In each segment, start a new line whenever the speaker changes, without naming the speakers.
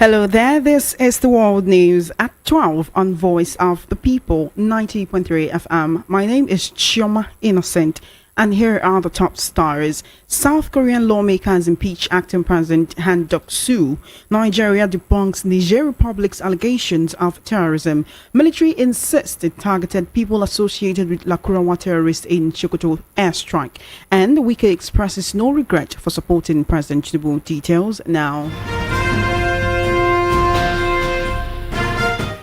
Hello there, this is the World News at 12 on Voice of the People, 90.3 FM. My name is Chioma Innocent, and here are the top stories. South Korean lawmakers impeach acting President Han Duck-soo. Nigeria debunks Niger Republic's allegations of terrorism. Military insists it targeted people associated with Lakurawa terrorists in Sokoto airstrike. And the Wike expresses no regret for supporting President Tinubu. Details now.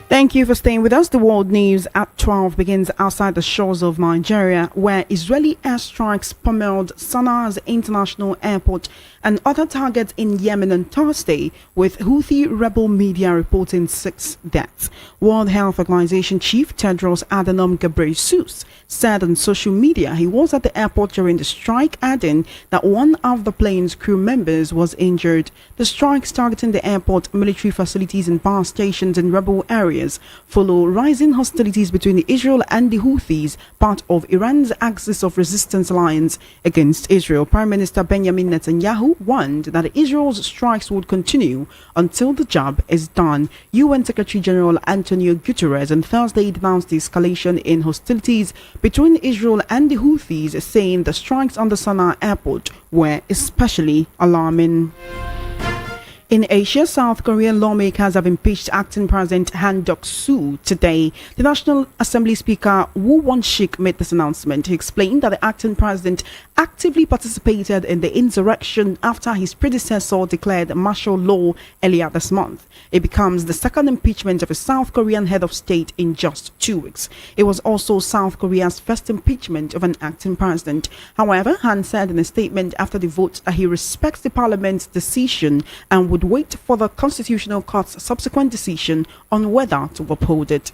Thank you for staying with us. The World News at 12 begins outside the shores of Nigeria, where Israeli airstrikes pummeled Sana'a International Airport and other targets in Yemen on Thursday, with Houthi rebel media reporting 6 deaths. World Health Organization Chief Tedros Adhanom Ghebreyesus said on social media he was at the airport during the strike, adding that one of the plane's crew members was injured. The strikes targeting the airport, military facilities and power stations in rebel areas follow rising hostilities between Israel and the Houthis, part of Iran's Axis of Resistance alliance against Israel. Prime Minister Benjamin Netanyahu warned that Israel's strikes would continue until the job is done. UN Secretary General Antonio Guterres on Thursday denounced the escalation in hostilities between Israel and the Houthis, saying the strikes on the Sana'a airport were especially alarming. In Asia, South Korean lawmakers have impeached acting President Han Duck-soo today. The National Assembly Speaker Woo Won-shik made this announcement. He explained that the acting president actively participated in the insurrection after his predecessor declared martial law earlier this month. It becomes the second impeachment of a South Korean head of state in just 2 weeks. It was also South Korea's first impeachment of an acting president. However, Han said in a statement after the vote that he respects the parliament's decision and would wait for the Constitutional Court's subsequent decision on whether to uphold it.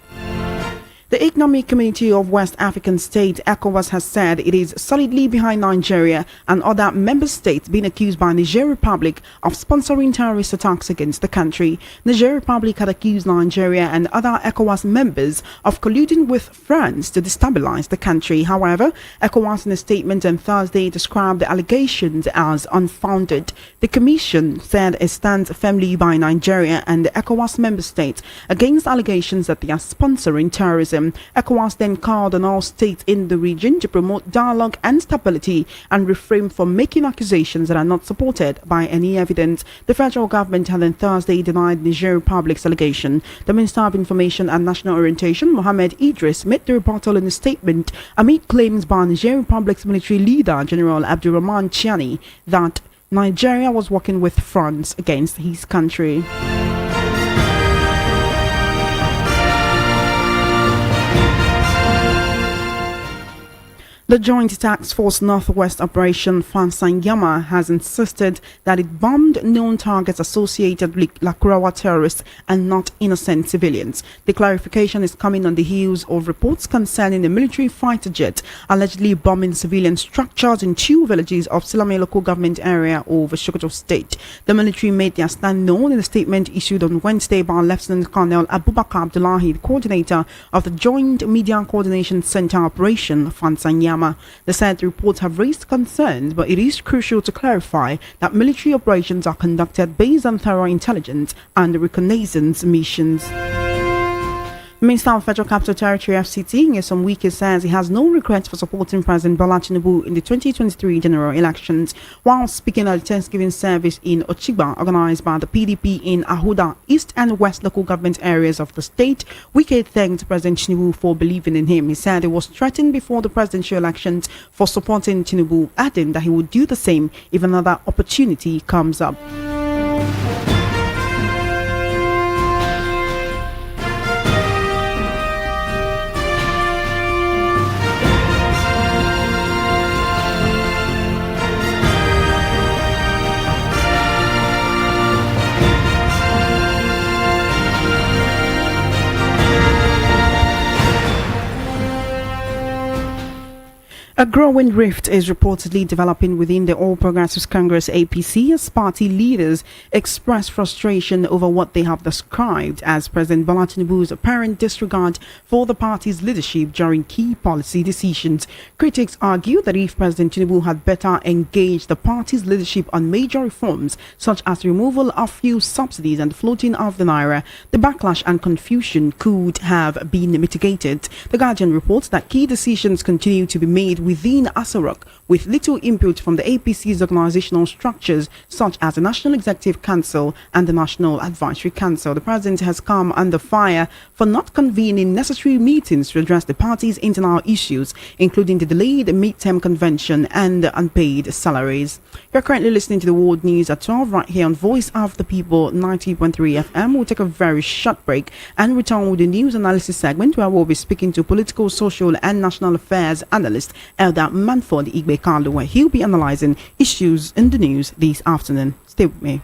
The Economic Community of West African States, ECOWAS, has said it is solidly behind Nigeria and other member states being accused by Niger Republic of sponsoring terrorist attacks against the country. Niger Republic had accused Nigeria and other ECOWAS members of colluding with France to destabilize the country. However, ECOWAS in a statement on Thursday described the allegations as unfounded. The Commission said it stands firmly by Nigeria and the ECOWAS member states against allegations that they are sponsoring terrorism. ECOWAS then called on all states in the region to promote dialogue and stability and refrain from making accusations that are not supported by any evidence. The federal government had on Thursday denied Niger Republic's allegation. The Minister of Information and National Orientation, Mohammed Idris, made the rebuttal in a statement amid claims by Niger Republic's military leader, General Ramman that Nigeria was working with France against his country. The Joint Task Force Northwest Operation Fansanyama has insisted that it bombed known targets associated with Lakurawa terrorists and not innocent civilians. The clarification is coming on the heels of reports concerning a military fighter jet allegedly bombing civilian structures in 2 villages of Silame local government area of Sokoto State. The military made their stand known in a statement issued on Wednesday by Lieutenant Colonel Abubakar Abdullahi, the coordinator of the Joint Media Coordination Center Operation Fansanyama. They said the reports have raised concerns, but it is crucial to clarify that military operations are conducted based on thorough intelligence and reconnaissance missions. Minister of Federal Capital Territory FCT, Nyesom Wike, says he has no regrets for supporting President Bola Tinubu in the 2023 general elections. While speaking at the Thanksgiving service in Ochigba, organized by the PDP in Ahuda, East and West local government areas of the state, Wike thanked President Tinubu for believing in him. He said he was threatened before the presidential elections for supporting Tinubu, adding that he would do the same if another opportunity comes up. A growing rift is reportedly developing within the All Progressives Congress APC as party leaders express frustration over what they have described as President Bola Tinubu's apparent disregard for the party's leadership during key policy decisions. Critics argue that if President Tinubu had better engaged the party's leadership on major reforms such as removal of fuel subsidies and floating of the naira, the backlash and confusion could have been mitigated. The Guardian reports that key decisions continue to be made within Asarok with little input from the APC's organizational structures such as the National Executive Council and the National Advisory Council. The president has come under fire for not convening necessary meetings to address the party's internal issues, including the delayed midterm convention and the unpaid salaries. You're currently listening to the World News at 12 right here on Voice of the People 90.3 FM. We'll take a very short break and return with the news analysis segment where we'll be speaking to political, social and national affairs analyst Elder Manford Carlo, where he'll be analyzing issues in the news this afternoon. Stay with me.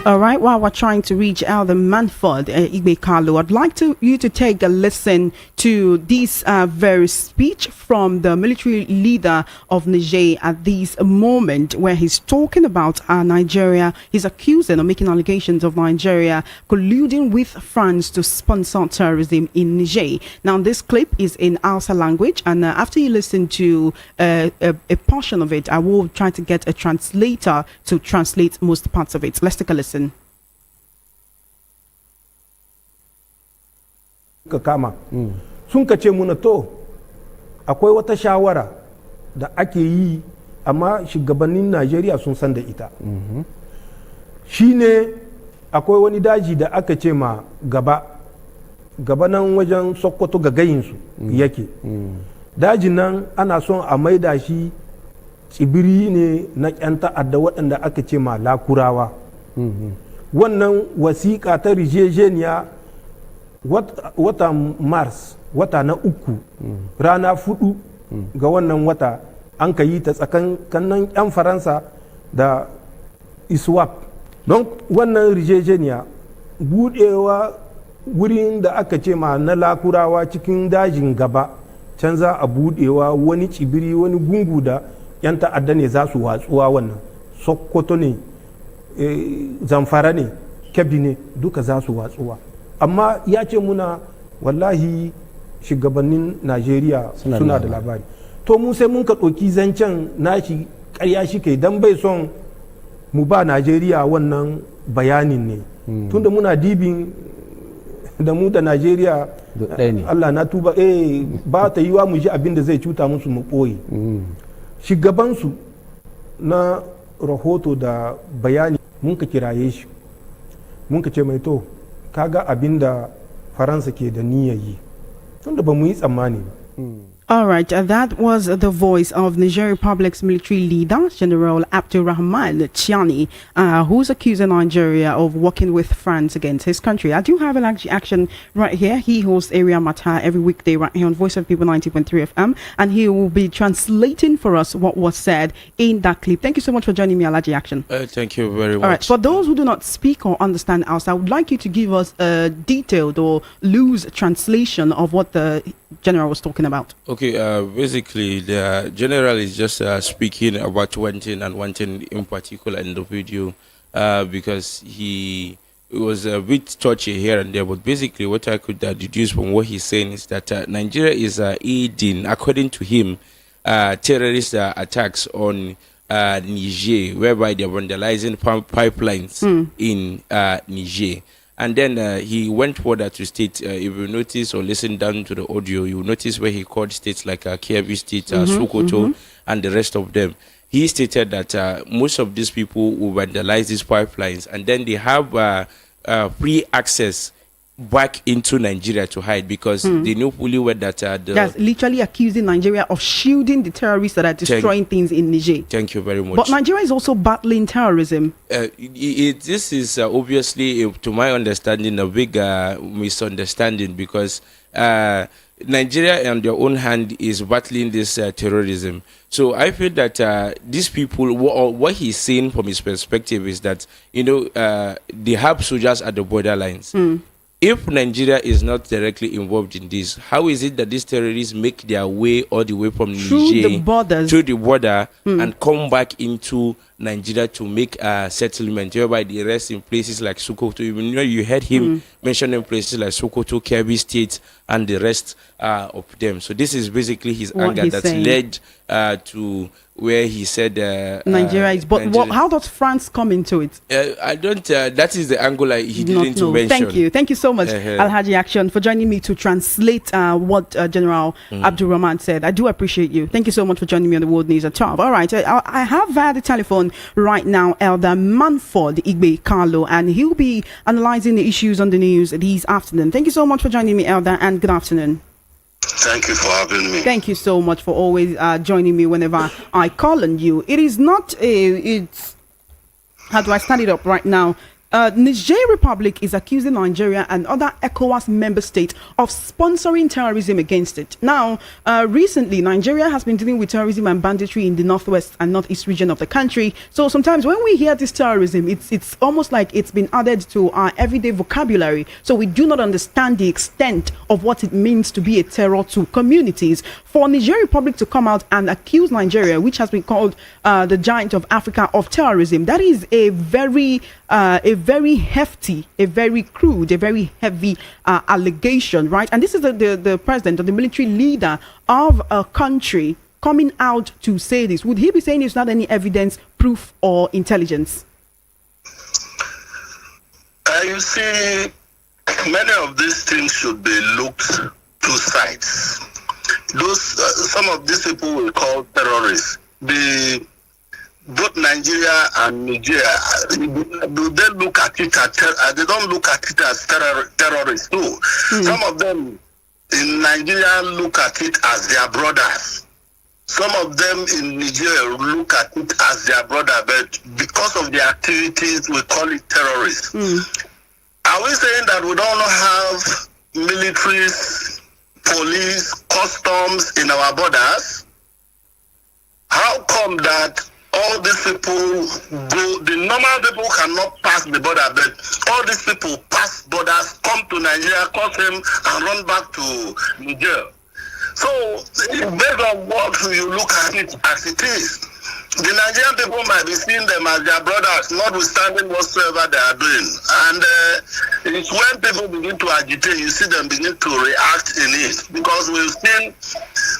All right, while we're trying to reach Elder Manford Carlo, I'd like you to take a listen to this very speech from the military leader of Niger at this moment, where he's talking about Nigeria. He's accusing or making allegations of Nigeria colluding with France to sponsor terrorism in Niger. Now, this clip is in Hausa language, and after you listen to a portion of it, I will try to get a translator to translate most parts of it. Let's take a listen.
Kama sun ka ce muna to akwai wata shawara da ake yi amma shugabannin Najeriya sun san da ita shine akwai wani daji da aka ce ma gaba nan wajen Sokoto ga gayinsu yake dajin nan ana son a maida shi tsibiri ne na ƴan ta'adda waɗanda aka ce ma lakurawa wannan wasiƙa ta rijejeniya wata mars wata na uku rana 4 ga wannan wata an ka yi ta tsakankanin 'yan faransa da iswap don wannan rijejeniya budewa wurin da aka ce ma na lakurawa cikin dajin gaba can za a budewa wani tsibiri wani gungu da 'yan ta'adda ne za su watsuwa wannan sokoto ne zamfara ne kebbi ne duka za su watsuwa amma ya ce muna wallahi shugabannin Najeriya suna da labari to mu sai mun ka ɗauki zancen nashi ƙarya shi kai dan bai son mu ba Najeriya wannan bayanin ne tunda muna dibin da mu da Najeriya Allah na tuba ba ta yiwa mu ji abin da zai cuta musu mu ɓoye shugabansu na rahoto da bayani mun ka kiraye shi mun ka ce mai to kaga abinda Faransa ke da niyyar yi tunda ba mu yi tsammani ba.
All right, that was the voice of Niger Republic's military leader, General Ramman Chiani, who's accusing Nigeria of working with France against his country. I do have an action right here. He hosts Area Mata every weekday right here on Voice of People 90.3 FM, and he will be translating for us what was said in that clip. Thank you so much for joining me, Alaji Action.
Thank you very much.
All right, for those who do not speak or understand Hausa, I would like you to give us a detailed or loose translation of what the general was talking about.
Okay, basically the general is just speaking about one thing and one thing in particular in the video because he was a bit touchy here and there, but basically what I could deduce from what he's saying is that Nigeria is aiding, according to him, terrorist attacks on Niger, whereby they're vandalizing pipelines in Niger. And then he went further to state, if you notice or listen down to the audio, you notice where he called states like Kebbi State, Sokoto, and the rest of them. He stated that most of these people will vandalize these pipelines, and then they have free access back into Nigeria to hide because they know fully well that
that's literally accusing Nigeria of shielding the terrorists that are destroying things in Niger.
Thank you very much.
But Nigeria is also battling terrorism.
This is obviously, to my understanding, a big misunderstanding because Nigeria, on their own hand, is battling this terrorism. So I feel that these people, what he's saying from his perspective is that, they have soldiers at the borderlines. If Nigeria is not directly involved in this, how is it that these terrorists make their way all the way from Niger to the border and come back into Nigeria to make a settlement, whereby they rest in places like Sokoto? You heard him mentioning places like Sokoto, Kebbi State, and the rest of them. So this is basically his anger that's led to where he said
Nigeria is. But how does France come into it?
I don't. That is the angle he didn't mention.
Thank you so much, Alhaji Action, for joining me to translate what General Abdul Rahman said. I do appreciate you. Thank you so much for joining me on the World News at 12. All right, I have via the telephone right now Elder Manford Igbe Carlo, and he'll be analyzing the issues on the news this afternoon. Thank you so much for joining me, Elder, and good afternoon.
Thank you for having me.
Thank you so much for always joining me whenever I call on you. It is not how do I stand it up right now? Niger Republic is accusing Nigeria and other ECOWAS member states of sponsoring terrorism against it. Now, recently, Nigeria has been dealing with terrorism and banditry in the northwest and northeast region of the country. So sometimes when we hear this terrorism, it's almost like it's been added to our everyday vocabulary. So we do not understand the extent of what it means to be a terror to communities. For Niger Republic to come out and accuse Nigeria, which has been called the giant of Africa, of terrorism, that is a very hefty, a very crude, a very heavy allegation, right? And this is the president or the military leader of a country coming out to say this. Would he be saying it's not any evidence, proof, or intelligence?
You see, many of these things should be looked two sides. Some of these people we call terrorists. Both Nigeria and Nigeria, they look at it as they don't look at it as terrorists too. Some of them in Nigeria look at it as their brothers. Some of them in Nigeria look at it as their brother, but because of their activities, we call it terrorists. Are we saying that we don't have militaries, police, customs in our borders? How come that all these people the normal people cannot pass the border, but all these people pass borders, come to Nigeria, cross them, and run back to Niger? So, based on what you look at it as it is, the Nigerian people might be seeing them as their brothers, notwithstanding whatsoever they are doing. And it's when people begin to agitate, you see them begin to react in it. Because we've seen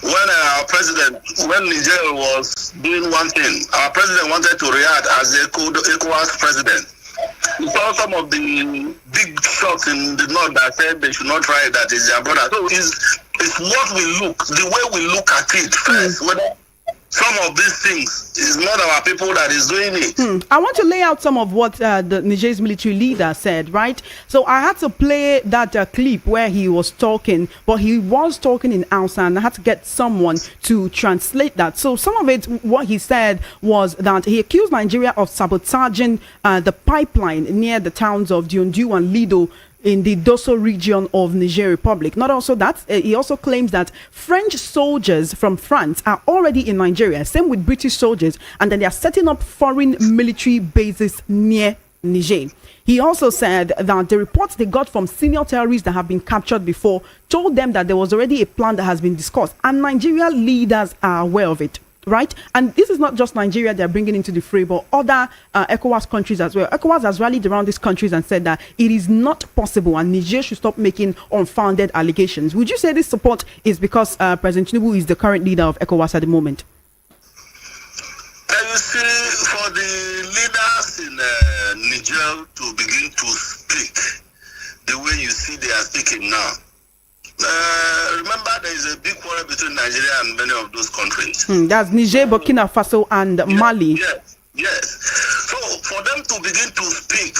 when our president, when Niger was doing one thing, our president wanted to react as the ECOWAS president. We saw some of the big shots in the north that said they should not try it, that is their brother. So it's what we look, the way we look at it first, whether some of these things is not our people that is doing it.
I want to lay out some of what the Niger's military leader said, right? So I had to play that clip where he was talking, but he was talking in Hausa, and I had to get someone to translate that. So some of it, what he said was that he accused Nigeria of sabotaging the pipeline near the towns of Diondou and Lido in the Dosso region of Niger Republic. Not also that, he also claims that French soldiers from France are already in Nigeria, same with British soldiers, and then they are setting up foreign military bases near Niger. He also said that the reports they got from senior terrorists that have been captured before told them that there was already a plan that has been discussed, and Nigerian leaders are aware of it. Right, and this is not just Nigeria they're bringing into the fray, but other ECOWAS countries as well. ECOWAS has rallied around these countries and said that it is not possible, and Niger should stop making unfounded allegations. Would you say this support is because President Tinubu is the current leader of ECOWAS at the moment?
You see, for the leaders in Niger to begin to speak the way you see they are speaking now, remember there is a big quarrel between Nigeria and many of those countries.
That's Niger, Burkina Faso, and Mali.
Yes. So for them to begin to speak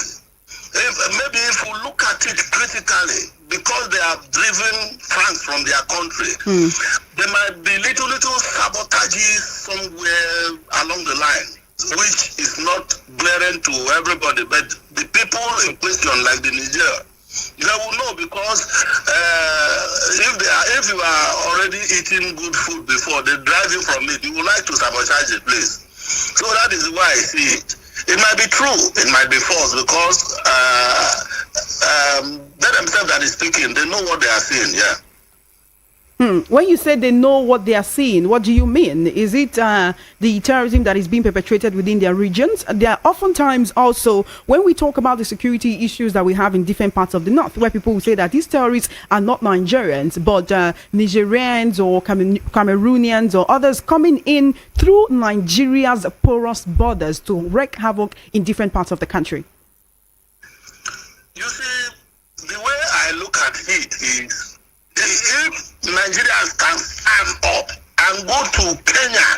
if we look at it critically, because they have driven France from their country, there might be little sabotages somewhere along the line, which is not glaring to everybody, but the people in question, like the Niger, they will know, because if you are already eating good food before, they drive you from it, you would like to sabotage the place. So that is why I see it. It might be true, it might be false, because they themselves that is speaking, they know what they are saying, yeah.
When you say they know what they are seeing, what do you mean? Is it the terrorism that is being perpetrated within their regions? There are oftentimes also, when we talk about the security issues that we have in different parts of the north, where people will say that these terrorists are not Nigerians, but Nigerians or Cameroonians or others coming in through Nigeria's porous borders to wreak havoc in different parts of the country.
You see, the way I look at it is, if Nigerians can stand up and go to Kenya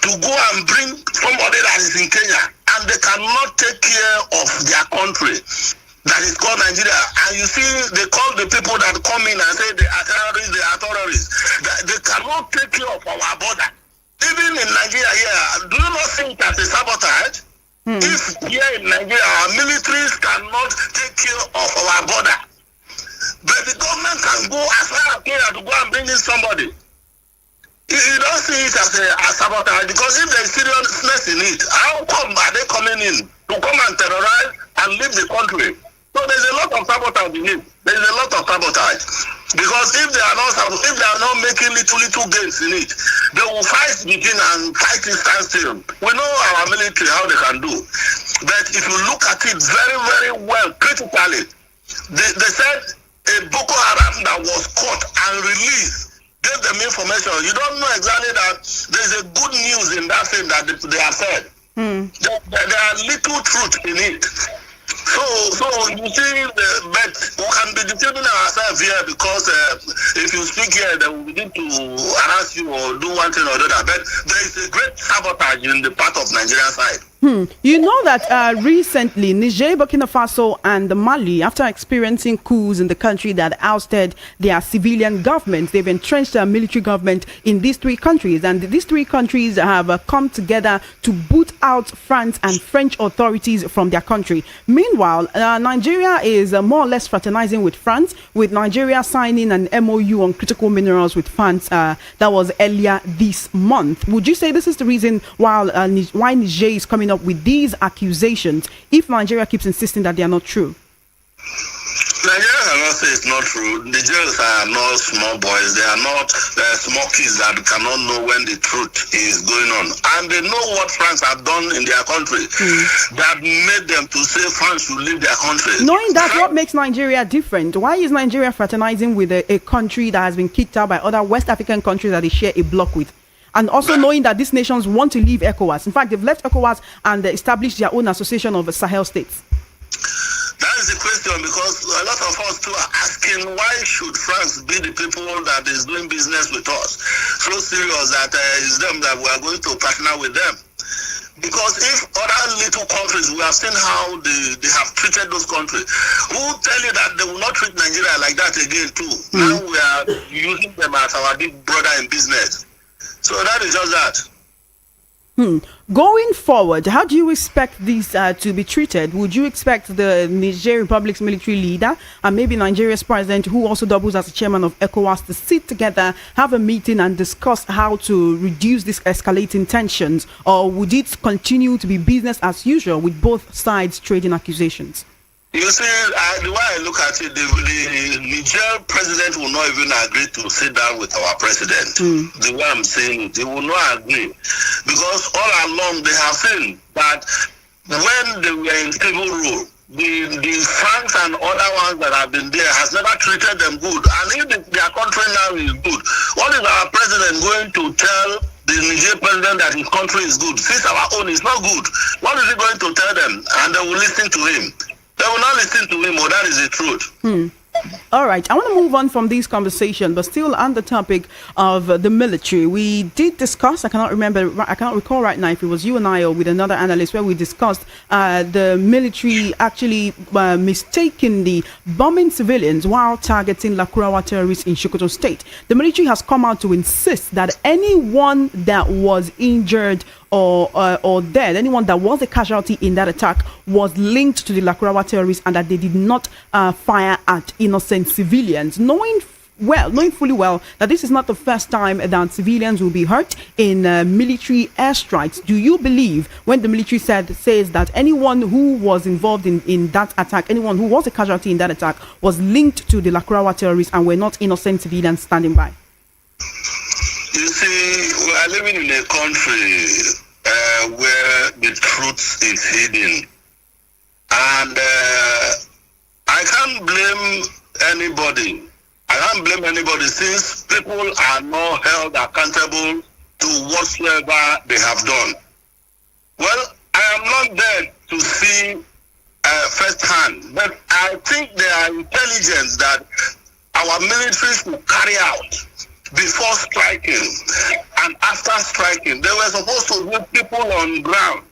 to go and bring somebody that is in Kenya, and they cannot take care of their country that is called Nigeria, and you see they call the people that come in and say they are terrorists, they cannot take care of our border. Even in Nigeria here, do you not think that is sabotage? If here in Nigeria our militaries cannot take care of our border, but the government can go as far as Kenya to go and bring in somebody, you don't see it as a sabotage, because if there is seriousness in it, how come are they coming in to come and terrorize and leave the country? So there's a lot of sabotage in it. There's a lot of sabotage, because if they are not making little gains in it, they will fight the thing and fight it stand still. We know our military how they can do, but if you look at it very, very well critically, they said a Boko Haram that was caught and released gave them information. You don't know exactly that there's a good news in that thing that they have said. There are little truth in it. So you see, but we can be defending ourselves here, because if you speak here, they will begin to harass you or do one thing or the other. But there is a great sabotage in the part of Nigerian side.
You know that recently Niger, Burkina Faso and Mali, after experiencing coups in the country that ousted their civilian government, they've entrenched their military government in these three countries, and these three countries have come together to boot out France and French authorities from their country. Meanwhile, Nigeria is more or less fraternizing with France, with Nigeria signing an MOU on critical minerals with France that was earlier this month. Would you say this is the reason why Niger is coming up with these accusations, if Nigeria keeps insisting that they are not true?
Nigeria cannot say it's not true. Nigerians are not small boys. They are not small kids that cannot know when the truth is going on. And they know what France have done in their country that made them to say France should leave their country.
Knowing that, what makes Nigeria different? Why is Nigeria fraternizing with a country that has been kicked out by other West African countries that they share a bloc with? And also knowing that these nations want to leave ECOWAS. In fact, they've left ECOWAS and established their own association of Sahel states.
That is the question, because a lot of us too are asking, why should France be the people that is doing business with us so serious that it's them that we are going to partner with them? Because if other little countries, we have seen how they have treated those countries. Who tell you that they will not treat Nigeria like that again too? Now we are using them as our big brother in business. So that is just that.
Going forward, how do you expect this to be treated? Would you expect the Niger Republic's military leader and maybe Nigeria's president, who also doubles as the chairman of ECOWAS, to sit together, have a meeting and discuss how to reduce these escalating tensions? Or would it continue to be business as usual with both sides trading accusations?
You see, the way I look at it, the Niger president will not even agree to sit down with our president. The way I'm saying it, they will not agree. Because all along they have seen that when they were in civil rule, the Franks and other ones that have been there has never treated them good. And if their country now is good, what is our president going to tell the Niger president that his country is good, since our own is not good? What is he going to tell them? And they will listen to him. They will not listen to him, or that is the truth.
All right, I want to move on from this conversation, but still on the topic of the military. We did discuss, I cannot recall right now if it was you and I or with another analyst, where we discussed the military actually mistakenly bombing civilians while targeting Lakurawa terrorists in Sokoto State. The military has come out to insist that anyone that was injured or dead, anyone that was a casualty in that attack, was linked to the Lakurawa terrorists, and that they did not fire at innocent civilians, knowing fully well that this is not the first time that civilians will be hurt in military airstrikes. Do you believe when the military says that anyone who was involved in that attack, anyone who was a casualty in that attack, was linked to the Lakurawa terrorists and were not innocent civilians standing by?
You see, we are living in a country where the truth is hidden. And I can't blame anybody. I can't blame anybody, since people are not held accountable to whatsoever they have done. Well, I am not there to see firsthand, but I think there are intelligence that our military should carry out before striking and after striking. They were supposed to be people on ground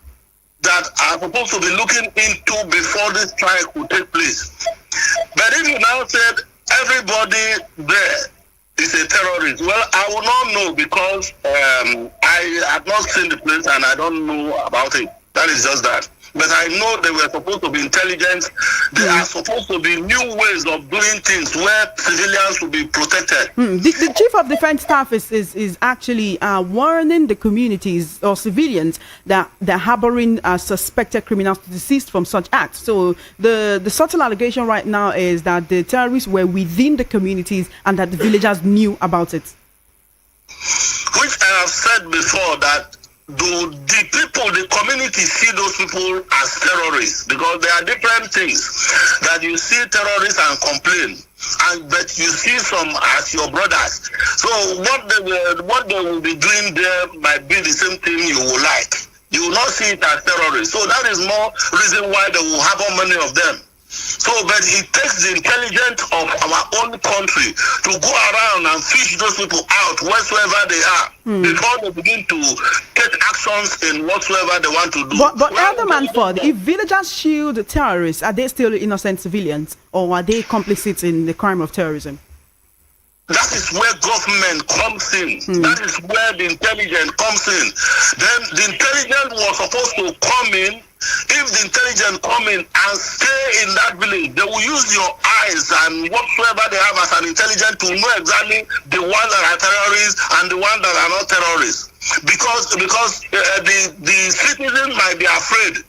that are supposed to be looking into before this strike will take place. But if you now said everybody there is a terrorist, well, I will not know, because I have not seen the place and I don't know about it. That is just that. But I know they were supposed to be intelligent. There are supposed to be new ways of doing things where civilians will be protected.
The Chief of Defense Staff is actually warning the communities or civilians that they're harboring suspected criminals to desist from such acts. So the subtle allegation right now is that the terrorists were within the communities and that the villagers knew about it.
Which I have said before, that do the people, the community, see those people as terrorists? Because there are different things that you see terrorists and complain, but you see some as your brothers. So what they will be doing there might be the same thing you will like. You will not see it as terrorists. So that is more reason why they will have many of them. So, but it takes the intelligence of our own country to go around and fish those people out wheresoever they are before they begin to take actions in whatsoever they want to do.
But Elder Manford, if villagers shield terrorists, are they still innocent civilians, or are they complicit in the crime of terrorism?
That is where government comes in. That is where the intelligence comes in. Then the intelligence was supposed to come in. If the intelligence come in and stay in that village, they will use your eyes and whatsoever they have as an intelligence to know exactly the ones that are terrorists and the ones that are not terrorists. Because the citizens might be afraid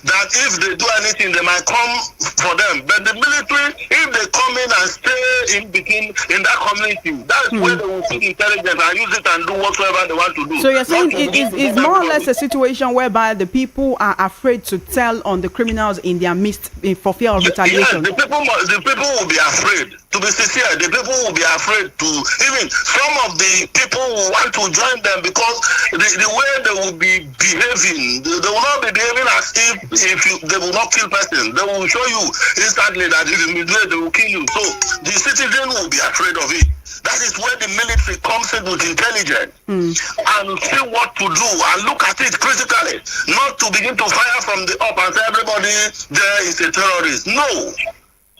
that if they do anything, they might come for them. But the military, if they come in and stay in between in that community, that's where they will see intelligence and use it and do whatsoever they want to do.
So you're saying it's more or less a situation whereby the people are afraid to tell on the criminals in their midst for fear of retaliation?
Yes, the people will be afraid. To be sincere, the people will be afraid to, even some of the people will want to join them, because the way they will be behaving, they will not be behaving as if they will not kill person. They will show you instantly that if you misbehave, they will kill you. So the citizen will be afraid of it. That is where the military comes in with intelligence and see what to do and look at it critically, not to begin to fire from the up and say everybody there is a terrorist. No,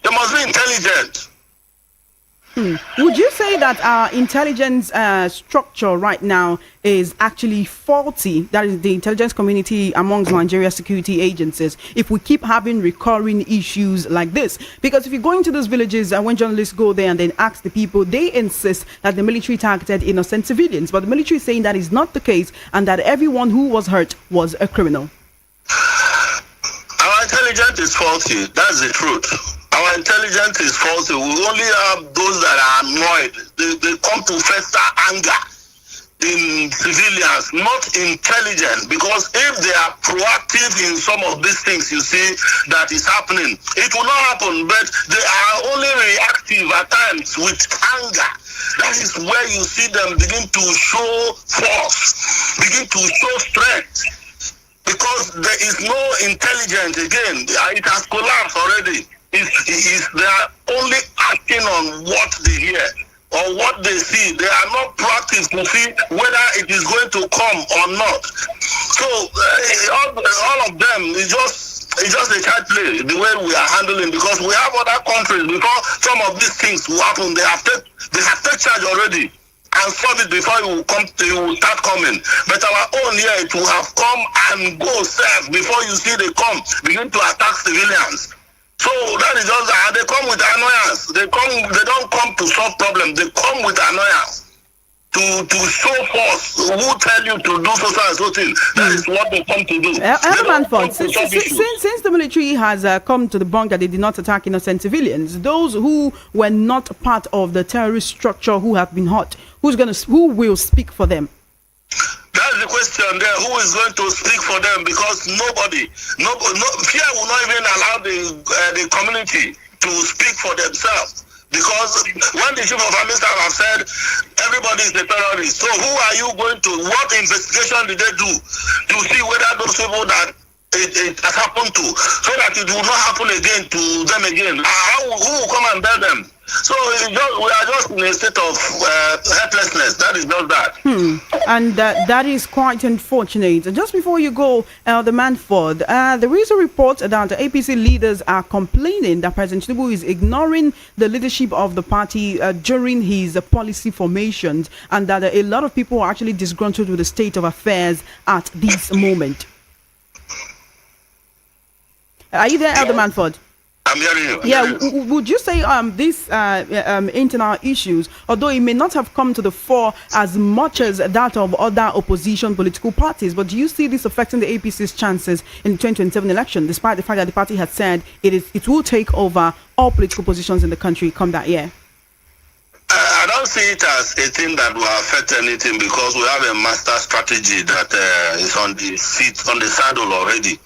they must be intelligent.
Would you say that our intelligence structure right now is actually faulty? That is the intelligence community amongst Nigeria security agencies, if we keep having recurring issues like this? Because if you go into those villages and when journalists go there and then ask the people, they insist that the military targeted innocent civilians. But the military is saying that is not the case and that everyone who was hurt was a criminal.
Our intelligence is faulty. That's the truth. Our intelligence is faulty. We only have those that are annoyed. They come to fester anger in civilians, not intelligent. Because if they are proactive in some of these things you see that is happening, it will not happen. But they are only reactive at times with anger. That is where you see them begin to show force, begin to show strength. Because there is no intelligence again. It has collapsed already. they are only acting on what they hear or what they see. They are not proactive to see whether it is going to come or not. So all of them is just a child play, the way we are handling, because we have other countries, before some of these things will happen, they have taken charge already and solve it before it will start coming. But our own here, it will have come and go serve before you see they come, begin to attack civilians. So that is just that. They come with annoyance. They don't come to solve problems. They come with annoyance to show force. Who tell you to do so and so thing? That is what they come to do.
Manford, since the military has come to the bunker, they did not attack innocent civilians. Those who were not part of the terrorist structure, who have been hurt, who will speak for them?
That's the question there. Who is going to speak for them? Because nobody, fear will not even allow the community to speak for themselves. Because when the chief of army staff have said everybody is a terrorist, so who are you going to? What investigation did they do to see whether those people that it has happened to, so that it will not happen again to them again? Who will come and tell them? So we are just in a state of helplessness. That is just that.
And that is quite unfortunate. Just before you go, the Manford, there is a report that the APC leaders are complaining that President Tinubu is ignoring the leadership of the party during his policy formations, and that a lot of people are actually disgruntled with the state of affairs at this moment. Are you there, Elder Manford?
I'm hearing you.
Would you say these internal issues, although it may not have come to the fore as much as that of other opposition political parties, but do you see this affecting the APC's chances in the 2027 election, despite the fact that the party has said it will take over all political positions in the country come that year?
I don't see it as a thing that will affect anything, because we have a master strategy that is on the seat, on the saddle already.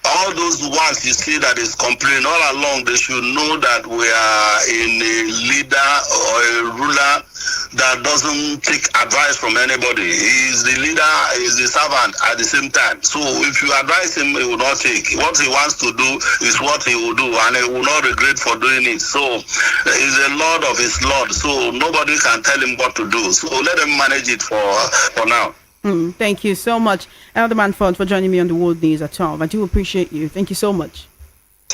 All those ones you see that is complaining all along, they should know that we are in a leader or a ruler that doesn't take advice from anybody. He is the leader, he is the servant at the same time. So if you advise him, he will not take. What he wants to do is what he will do, and he will not regret for doing it. So he's a lord of his lord, so nobody can tell him what to do. So let him manage it for now.
Thank you so much, Elder Manford, for joining me on the World News at 12. I do appreciate you. Thank you so much.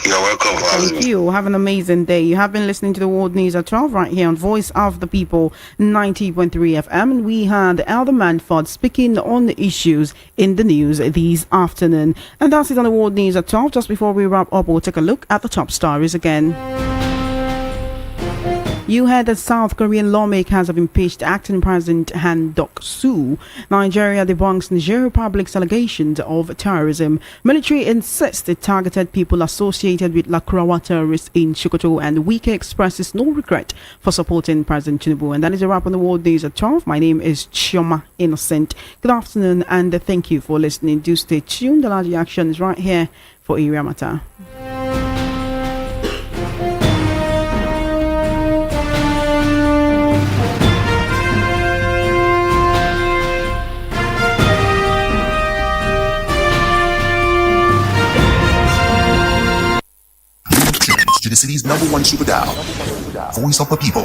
You're welcome.
Thank you. Have an amazing day. You have been listening to the World News at 12 right here on Voice of the People 90.3 FM. And we had Elder Manford speaking on the issues in the news this afternoon. And that's it on the World News at 12. Just before we wrap up, we'll take a look at the top stories again. You heard that South Korean lawmakers have impeached acting President Han Duck-soo. Nigeria debunks Niger Republic's allegations of terrorism. Military insists it targeted people associated with Lakurawa terrorists in Sokoto, and Wike expresses no regret for supporting President Tinubu. And that is a wrap on the World News at 12. My name is Chioma Innocent. Good afternoon, and thank you for listening. Do stay tuned. The large action is right here for Area Matter.
To the city's #1 super dial, Voice of the People.